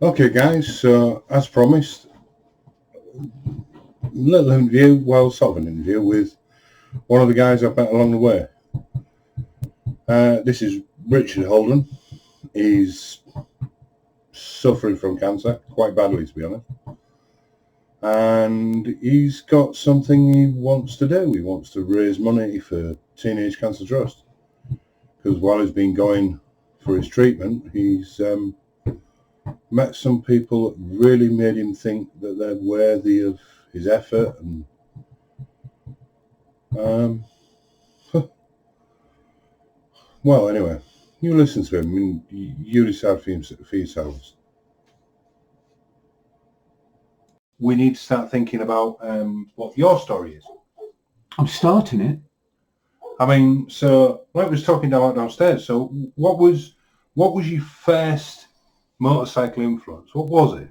Okay, guys, so as promised, little interview, well, sort of an interview with one of the guys I've met along the way. This is Richard Holden. He's suffering from cancer, quite badly to be honest. And he's got something he wants to do. He wants to raise money for Teenage Cancer Trust. Because while he's been going for his treatment, he's met some people that really made him think that they're worthy of his effort and well, anyway, you listen to him and you decide for yourselves. We need to start thinking about what your story is. I'm starting it. I mean, so like I was talking downstairs. So what was your first motorcycle influence? What was it?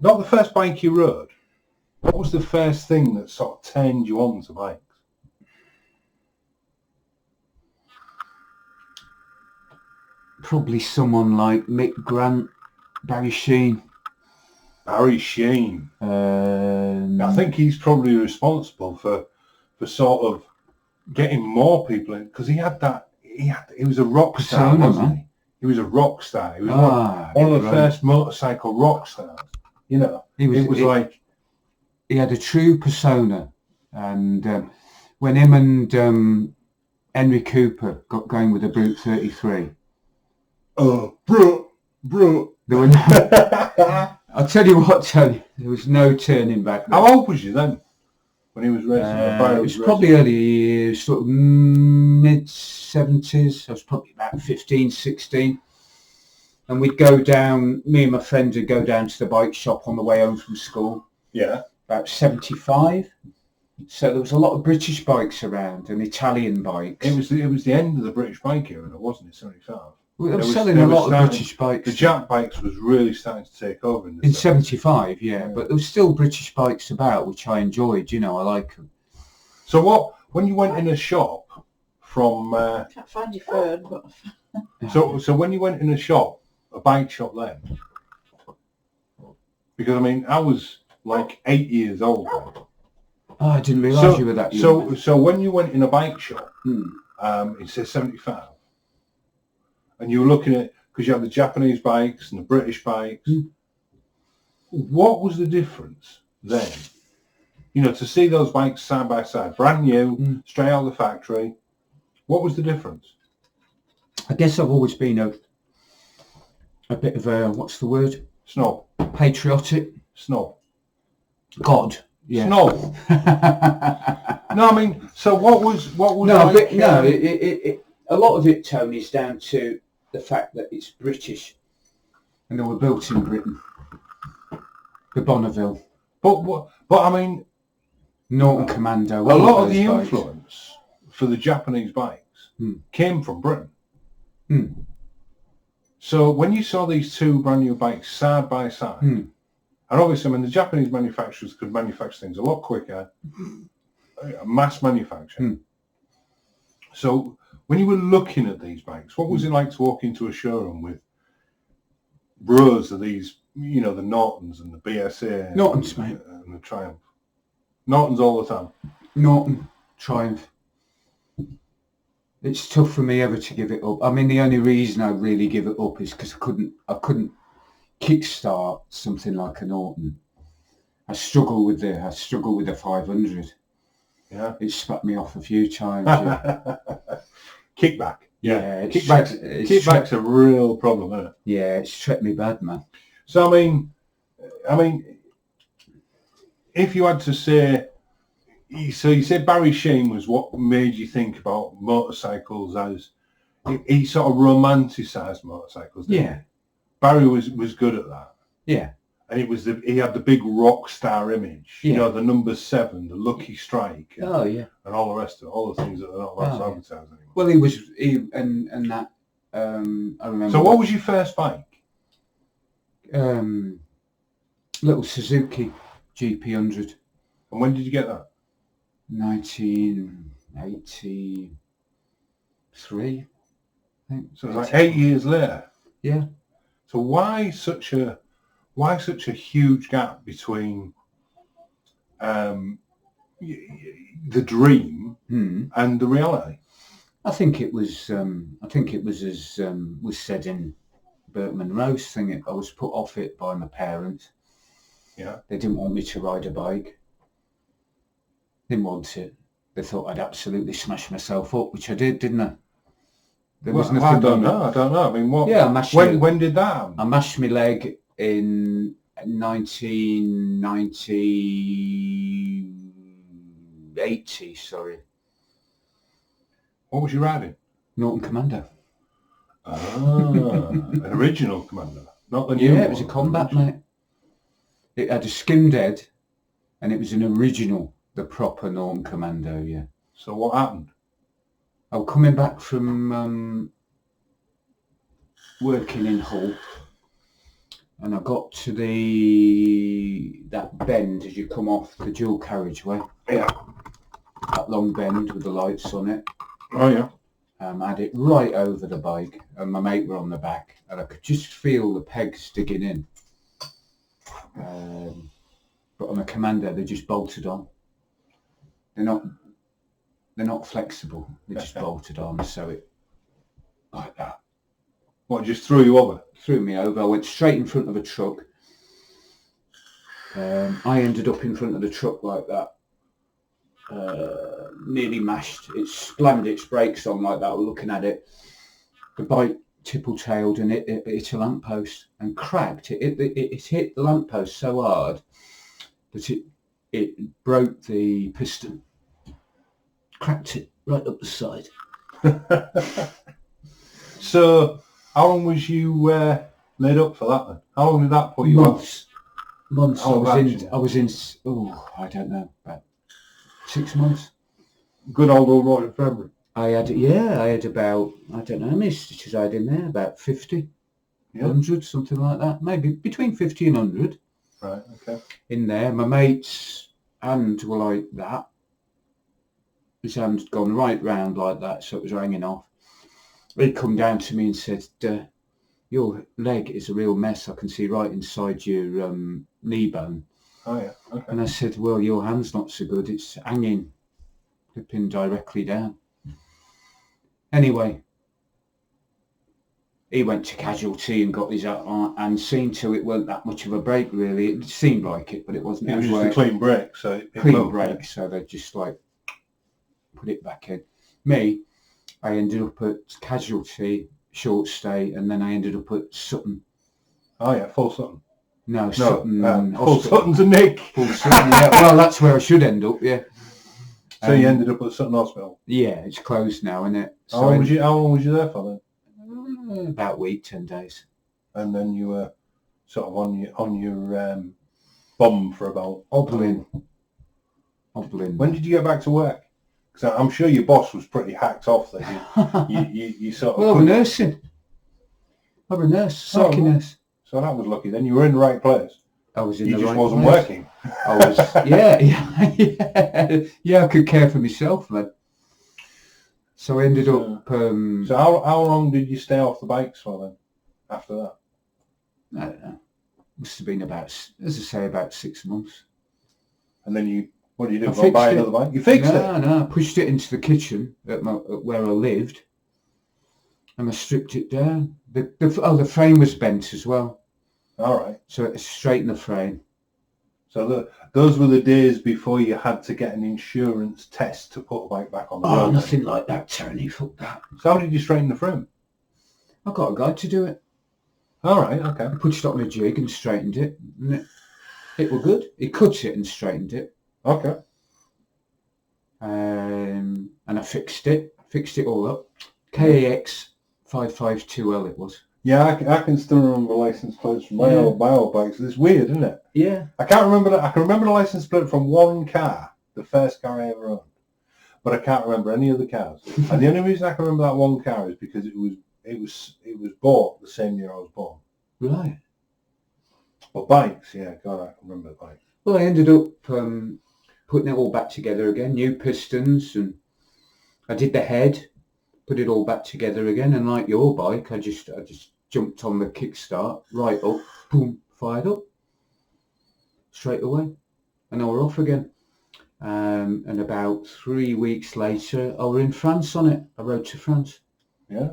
Not the first bike you rode. What was the first thing that sort of turned you on to bikes? Probably someone like Mick Grant, Barry Sheen. Barry Sheen. I think he's probably responsible for sort of getting more people in, because he was a rock star, wasn't he? He was a rock star. He was one of the first motorcycle rock stars. You know, he had a true persona, and when him and Henry Cooper got going with the Brute 33. Oh, bro. There were no, I'll tell you what, Tony, there was no turning back there. How old was you then when he was racing? It was probably early years, sort of mid-70s. I was probably about 15, 16. And we'd go down, me and my friends would go down to the bike shop on the way home from school. Yeah. About 75. So there was a lot of British bikes around and Italian bikes. It was the end of the British bike era, wasn't it, 75? They were selling a lot of British bikes. The Jap bikes was really starting to take over in 75, yeah. But there was still British bikes about, which I enjoyed. You know, I like them. So when you went in a shop from... I can't find your phone, but... So when you went in a bike shop then, because I mean, I was like 8 years old then. Oh, I didn't realise you were that young. So when you went in a bike shop, it says 75, and you were looking at, because you had the Japanese bikes and the British bikes, what was the difference then? You know, to see those bikes side by side, brand new, straight out of the factory, what was the difference? I guess I've always been a bit of a, what's the word? Snob. Patriotic. Snob. God. Yeah. Snob. No, I mean, so what was no, like, a lot of it, Tony, is down to the fact that it's British and they were built in Britain. The Bonneville. But I mean, Norton Commando. A lot of the influence for the Japanese bikes came from Britain. So when you saw these two brand new bikes side by side, and obviously, I mean, the Japanese manufacturers could manufacture things a lot quicker, mass manufacture. So when you were looking at these bikes, what was it like to walk into a showroom with rows of these, you know, the Nortons and the BSA, Nortons, mate, and the Triumph? Nortons all the time. Norton, Triumph. It's tough for me ever to give it up. I mean, the only reason I really give it up is because I couldn't kickstart something like a Norton. I struggle with the 500. Yeah, it spat me off a few times. Yeah. Kickback. Yeah, kickback's a real problem, isn't it? Yeah, it's tripped me bad, man. So I mean, if you had to say, so you said Barry Sheen was what made you think about motorcycles as he sort of romanticised motorcycles. Didn't he? Barry was good at that. Yeah. And he had the big rock star image. Yeah. You know, the number 7, the Lucky Strike. And, and all the rest of it, all the things that are not allowed to advertise anymore. Well, and that I remember. So what was your first bike? Little Suzuki GP100. And when did you get that? 1983, I think. So it was like 8 years later. Yeah. So why such a huge gap between the dream and the reality? I think it was as was said in Burt Monroe's thing. I was put off it by my parents. Yeah. They didn't want me to ride a bike. Didn't want it. They thought I'd absolutely smash myself up, which I did, didn't I? There was nothing. I don't know. I mean, what? Yeah, when did that happen? I mashed my leg in 1980. Sorry. What was you riding? Norton Commando. An original Commando, not the new one. Yeah, it was a combat, mate. It had a skimmed head, and it was an original, the proper Norton Commando, yeah. So what happened? I was coming back from working in Hull, and I got to that bend as you come off the dual carriageway. Yeah. That long bend with the lights on it. Oh yeah. I had it right over the bike, and my mate were on the back, and I could just feel the pegs digging in. But on a Commando, they just bolted on. They're not flexible. They just bolted on, so it like that. What, just threw you over? Threw me over. I went straight in front of a truck. I ended up in front of the truck like that. Nearly mashed. It slammed its brakes on like that. I was looking at it. The bike tipple-tailed and it hit a lamppost and cracked. It hit the lamppost so hard that it broke the piston. Cracked it right up the side. So, how long was you laid up for that then? How long did that put you Months. Oh, I was in. Oh, I don't know, about 6 months. Good old Royal February. I had about, I don't know how many stitches I had in there, about 50, 100, something like that. Maybe between 50 and 100. Right, okay. In there. My mate's hand were like that. His hand's gone right round like that, so it was hanging off. He come down to me and said, your leg is a real mess. I can see right inside your knee bone. Oh yeah, okay. And I said, well, your hand's not so good. It's hanging, flipping directly down. Anyway, he went to casualty and got his hand seen to. It weren't that much of a break, really. It seemed like it, but it wasn't. It was just a clean break, so it clean moved, break, yeah. so they just like put it back in. Me, I ended up at casualty, short stay, and then I ended up at Sutton. Oh yeah, Full Sutton. No, Sutton. Full Sutton's a Nick. Full Sutton, yeah. Well, that's where I should end up, yeah. So you ended up at Sutton Hospital? Yeah, it's closed now, isn't it? So how long was you there for then? About a week, 10 days. And then you were sort of on your bum for about... Hobbling. When did you get back to work? Because I'm sure your boss was pretty hacked off there. You sort of... Well, I was nursing. I was a nurse, psyche nurse. So that was lucky. Then you were in the right place. I was in the right place. You just wasn't working. I was, yeah, I could care for myself then. So I ended up... so how long did you stay off the bikes for then, after that? I don't know. Must have been about, as I say, about 6 months. And then what did you do? Go buy another bike? You fixed it? No, I pushed it into the kitchen at where I lived, and I stripped it down. The frame was bent as well. All right. So it straightened the frame. So those were the days before you had to get an insurance test to put a bike back on the road. Oh, nothing like that, Tony. Fuck that. So how did you straighten the frame? I got a guy to do it. All right, okay. I pushed it on a jig and straightened it. And it was good. He cut it and straightened it. Okay. And I fixed it all up. KAX 552L it was. Yeah, I can still remember license plates from my old bikes. It's weird, isn't it? Yeah. I can't remember that. I can remember the license plate from one car, the first car I ever owned, but I can't remember any of the cars. And the only reason I can remember that one car is because it was bought the same year I was born. Right. But bikes, yeah, God, I can remember bikes. Well, I ended up putting it all back together again, new pistons, and I did the head, put it all back together again. And like your bike, I just jumped on the kickstart, right up, boom, fired up straight away, and I were off again. And about 3 weeks later, I were in France on it. I rode to France. Yeah.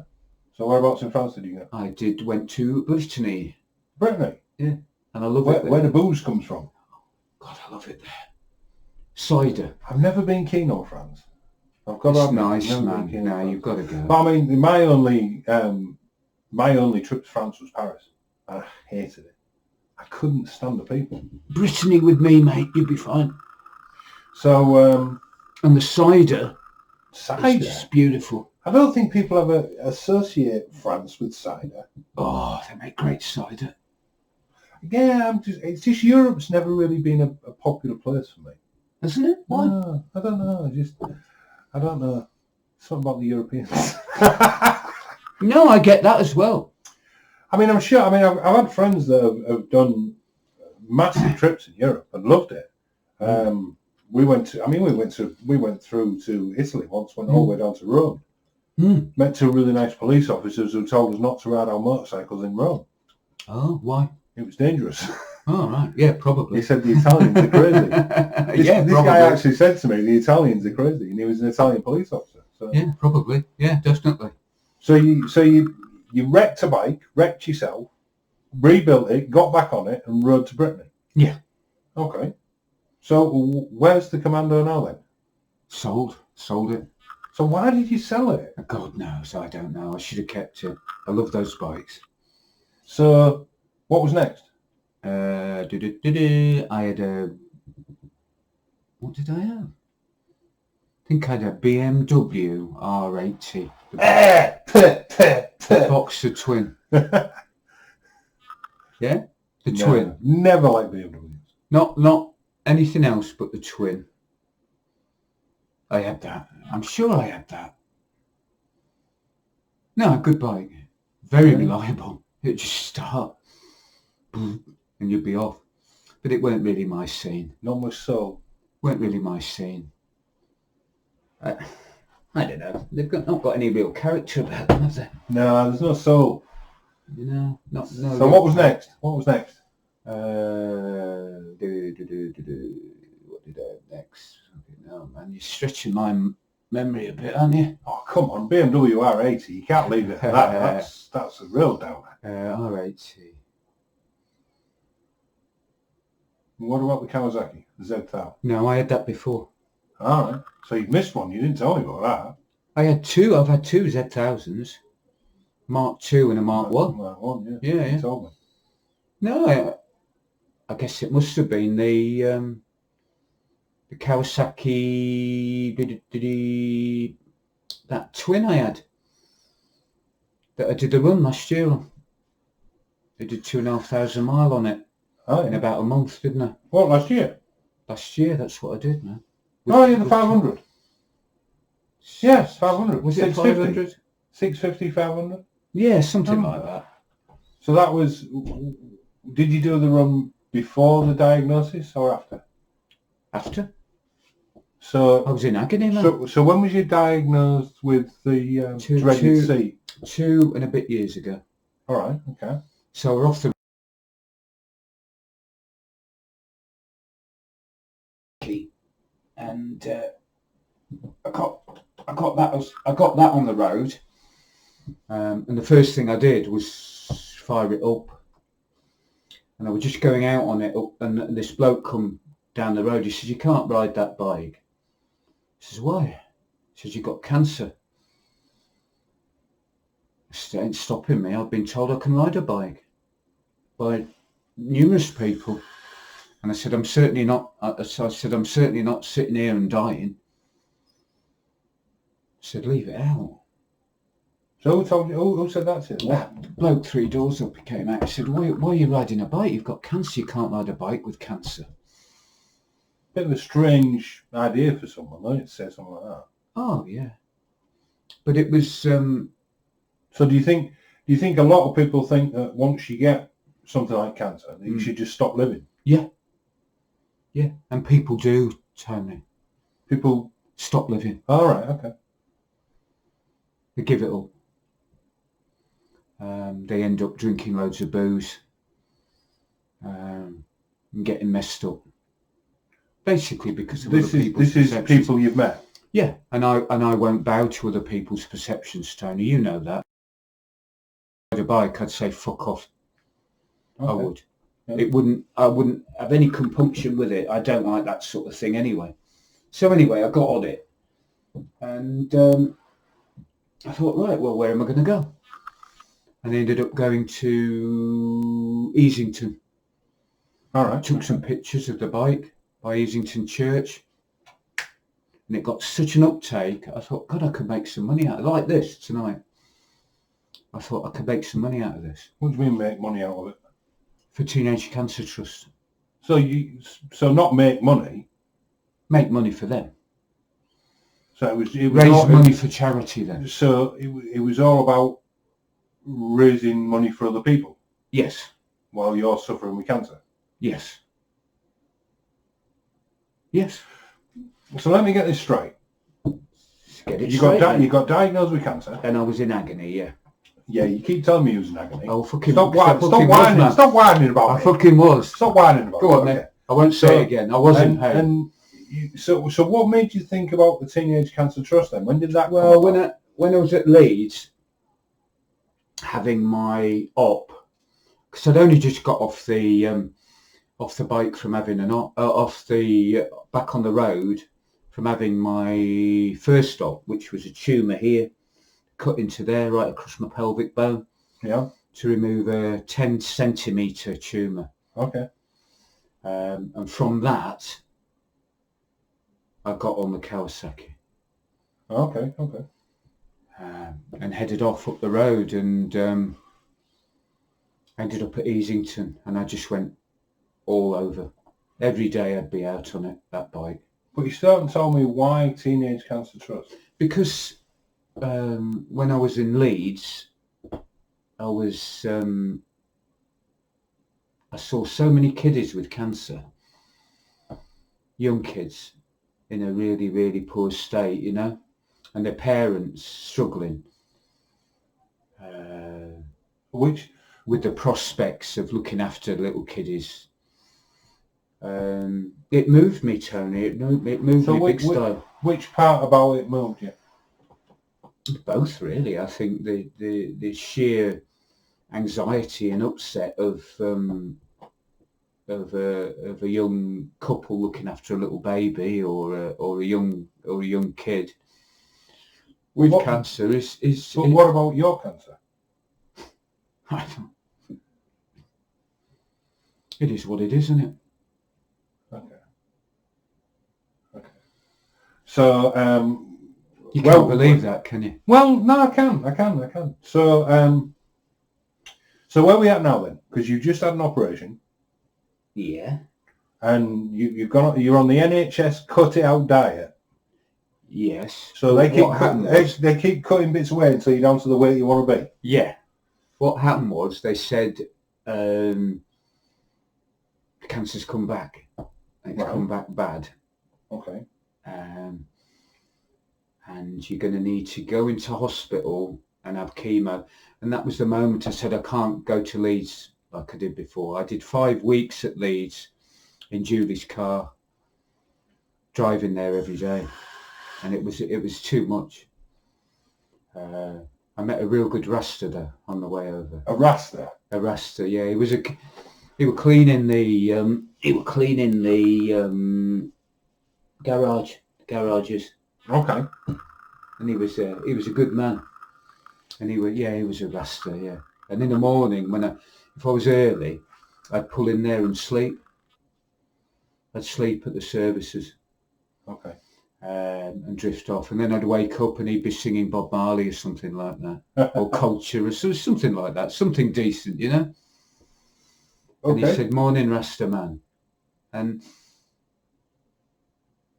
So whereabouts in France did you go? I went to Brittany. Brittany. Yeah, and I love Where, it there. where the booze comes from. God, I love it there. Cider. I've never been keen on France. I've got to It's admit, nice, I've never been man. keen on No, France. you've got to go. But I mean, my only trip to France was Paris. I hated it. I couldn't stand the people. Brittany with me, mate. You'll be fine. So, And the cider. cider. It's just beautiful. I don't think people ever associate France with cider. Oh, they make great cider. Yeah, it's just Europe's never really been a popular place for me. Hasn't it? Why? No, I don't know. I don't know. Something about the Europeans. No, I get that as well. I mean, I'm sure. I mean, I've had friends that have done massive trips in Europe and loved it. We went through to Italy once. Went all the way down to Rome. Met two really nice police officers who told us not to ride our motorcycles in Rome. Oh, why? It was dangerous. Oh, right. Yeah, probably. He said the Italians are crazy. This guy actually said to me, the Italians are crazy, and he was an Italian police officer. So. Yeah, probably. Yeah, definitely. So you wrecked a bike, wrecked yourself, rebuilt it, got back on it, and rode to Brittany. Yeah. Okay. So where's the Commando now then? Sold it. So why did you sell it? God knows, I don't know. I should have kept it. I love those bikes. So what was next? I had a... What did I have? I think I had a BMW R80. The Boxer Twin. Yeah? The Twin. Never liked BMWs. Not anything else but the Twin. I had that. I'm sure I had that. No, good bike. Very reliable. It'd just start. And you'd be off. But it weren't really my scene. Not much soul. Weren't really my scene. I don't know. They've not got any real character about them, have they? No, there's no soul. You know, no. So what was next? What did I have next? No, man, you're stretching my memory a bit, aren't you? Oh, come on, BMW R80. You can't leave it at that. That's a real downer. R80. What about the Kawasaki, the Z1000? No, I had that before. All right. So you missed one. You didn't tell me about that. I had two. I've had two Z1000s. Mark II and a Mark 1. Mark 1, yeah. Yeah. You told me. No, I guess it must have been the Kawasaki, that Twin I had, that I did a run last year on. I did 2,500 miles on it in about a month, didn't I? What, last year? Last year, that's what I did, man. The 500. Yes, 500. Was it 500? 650, 500? Yeah, something like that. So that was, did you do the run before the diagnosis or after? After? So I was in agony, man. So when was you diagnosed with the dreaded seat? 2 and a bit years ago. All right, okay. So we're off the and I got that on the road, and the first thing I did was fire it up, and I was just going out on it, and this bloke come down the road. He says, "You can't ride that bike." I says, "Why?" He says, "You've got cancer." I said, "It ain't stopping me. I've been told I can ride a bike by numerous people." And I said, I'm certainly not sitting here and dying. I said, "Leave it out." So who told you? Who said that to you? That bloke 3 doors up, he came out. He said, why are you riding a bike? You've got cancer. You can't ride a bike with cancer. Bit of a strange idea for someone, though, to say something like that. Oh, yeah. But it was... So do you think a lot of people think that once you get something like cancer, that you should just stop living? Yeah. Yeah. And people do, Tony. People stop living. All right, okay. They give it up. They end up drinking loads of booze and getting messed up. Basically because of other people's this is perceptions. people you've met. Yeah, and I won't bow to other people's perceptions, Tony. You know that. If I ride a bike, I'd say fuck off. Okay. I would. Yeah. I wouldn't have any compunction with it. I don't like that sort of thing anyway. So anyway, I got on it, and I thought, right, well, where am I going to go? And I ended up going to Easington. All right. Took some pictures of the bike by Easington Church, and it got such an uptake. I thought, God, I could make some money out of it. Like this tonight. I thought I could make some money out of this. What do you mean make money out of it? For Teenage Cancer Trust. So not make money. Make money for them. So it was Raise all, money for charity then. So it was all about raising money for other people Yes. while you're suffering with cancer. Yes. Yes. So let me get this straight. Get it You straight, then. got diagnosed with cancer. And I was in agony, yeah. Yeah, you keep telling me you was in agony. Oh, fucking... Stop fucking whining. was, Stop whining about I it. fucking was. Stop whining about it. Go on, then. I won't say it again. I wasn't. So what made you think about the Teenage Cancer Trust then? When did that come Well, about? when I was at Leeds, having my op, because I'd only just got off the bike from having back on the road from having my first op, which was a tumour here, cut into there right across my pelvic bone. Yeah. To remove a 10 centimetre tumour. Okay. And from that, I got on the Kawasaki. Okay. And headed off up the road and ended up at Easington, and I just went all over. Every day I'd be out on it, that bike. But you still haven't told me why Teenage Cancer Trust. Because when I was in Leeds, I saw so many kiddies with cancer, young kids in a really, really poor state, you know, and their parents struggling with the prospects of looking after little kiddies. It moved me, Tony. It moved me big style. Which part about it moved you? Both, really. I think the sheer anxiety and upset of a young couple looking after a little baby or a young kid with cancer is. But what about your cancer? It is what it is, isn't it? Okay. So you can't believe that, can you? Well, no, I can. So so where are we at now then? Because you just had an operation. Yeah. And you're on the NHS cut it out diet. Yes. So they keep cutting bits away until you're down to the weight you want to be. Yeah. What happened was they said cancer's come back. It's come back bad. Okay. And you're going to need to go into hospital and have chemo. And that was the moment I said I can't go to Leeds like I did before. I did 5 weeks at Leeds in Julie's car, driving there every day, and it was too much. I met a real good Rasta there on the way over. A Rasta? A Rasta, yeah. He were cleaning the garages. Okay. And he was a good man. And he was a Rasta, yeah. And in the morning, if I was early, I'd pull in there and sleep. I'd sleep at the services. Okay. And drift off. And then I'd wake up and he'd be singing Bob Marley or something like that. Or Culture or something like that. Something decent, you know? Okay. And he said, "Morning, Rasta man." And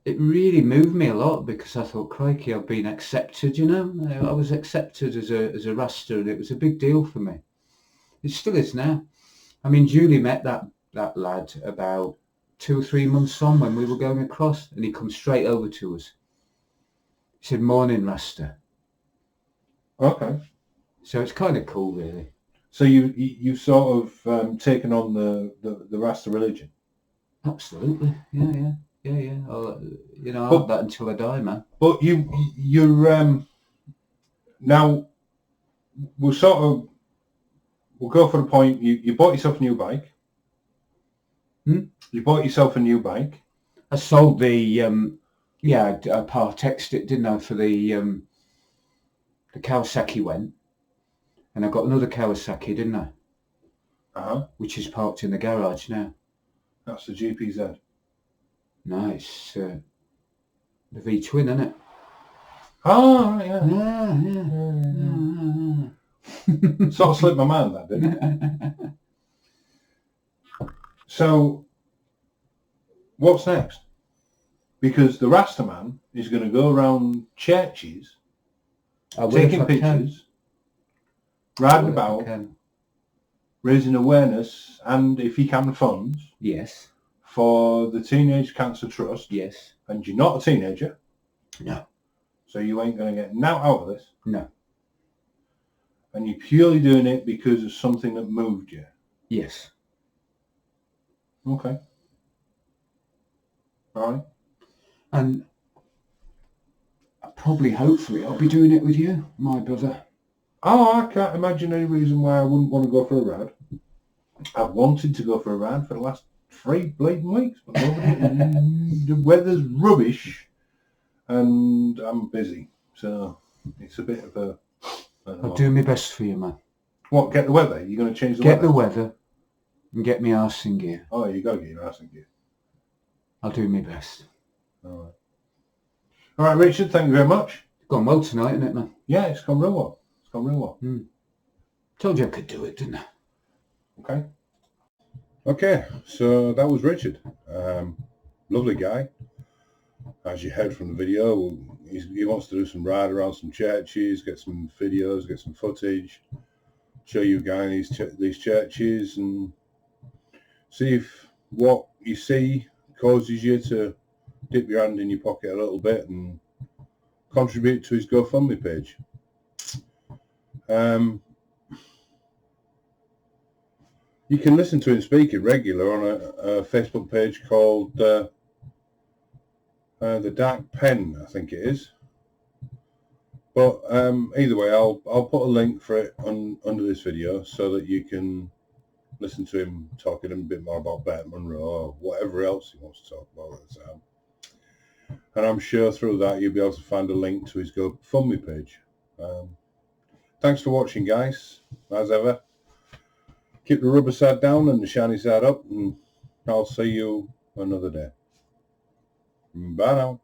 it really moved me a lot because I thought, crikey, I've been accepted, you know? I was accepted as a Rasta, and it was a big deal for me. It still is now. I mean, Julie met that lad about 2 or 3 months on when we were going across, and he come straight over to us. He said, "Morning, Rasta." Okay. So it's kind of cool, really. So you've sort of taken on the Rasta religion. Absolutely. Yeah. I'll, I'll But- have that until I die, man. But you're now we'll go for the point. You bought yourself a new bike. You bought yourself a new bike. I sold the I part-exed it, didn't I, for the Kawasaki went, and I got another Kawasaki, didn't I? Which is parked in the garage now. That's the GPZ. Nice, the V-twin, isn't it? Oh, right, yeah. Yeah. Sort of slipped my mind, that didn't it? So, what's next? Because the Rasta man is going to go around churches, taking pictures, riding about, raising awareness, and if he can, funds. Yes. For the Teenage Cancer Trust. Yes. And you're not a teenager. No. So you ain't going to get now out of this. No. And you're purely doing it because of something that moved you. Yes. Okay. All right. And hopefully, I'll be doing it with you, my brother. Oh, I can't imagine any reason why I wouldn't want to go for a ride. I've wanted to go for a ride for the last 3 bleeding weeks, but nobody. The weather's rubbish, and I'm busy, so it's a bit of a. I'll do my best for you, man. What? Get the weather? You're going to change the weather? Get the weather, and get me arse in gear. Oh, you got to get your arse in gear. I'll do my best. All right, Richard. Thank you very much. It's gone well tonight, isn't it, man? Yeah, it's gone real well. Told you I could do it, didn't I? Okay, so that was Richard. Lovely guy. As you heard from the video, he wants to do some ride around some churches, get some videos, get some footage, show you guys these churches, and see if what you see causes you to dip your hand in your pocket a little bit and contribute to his GoFundMe page. You can listen to him speaking regular on a Facebook page called The Dark Pen, I think it is. But either way, I'll put a link for it under this video so that you can listen to him talking a bit more about Bert Munro or whatever else he wants to talk about at the time. And I'm sure through that you'll be able to find a link to his GoFundMe page. Thanks for watching, guys, as ever. Keep the rubber side down and the shiny side up, and I'll see you another day. Bye now.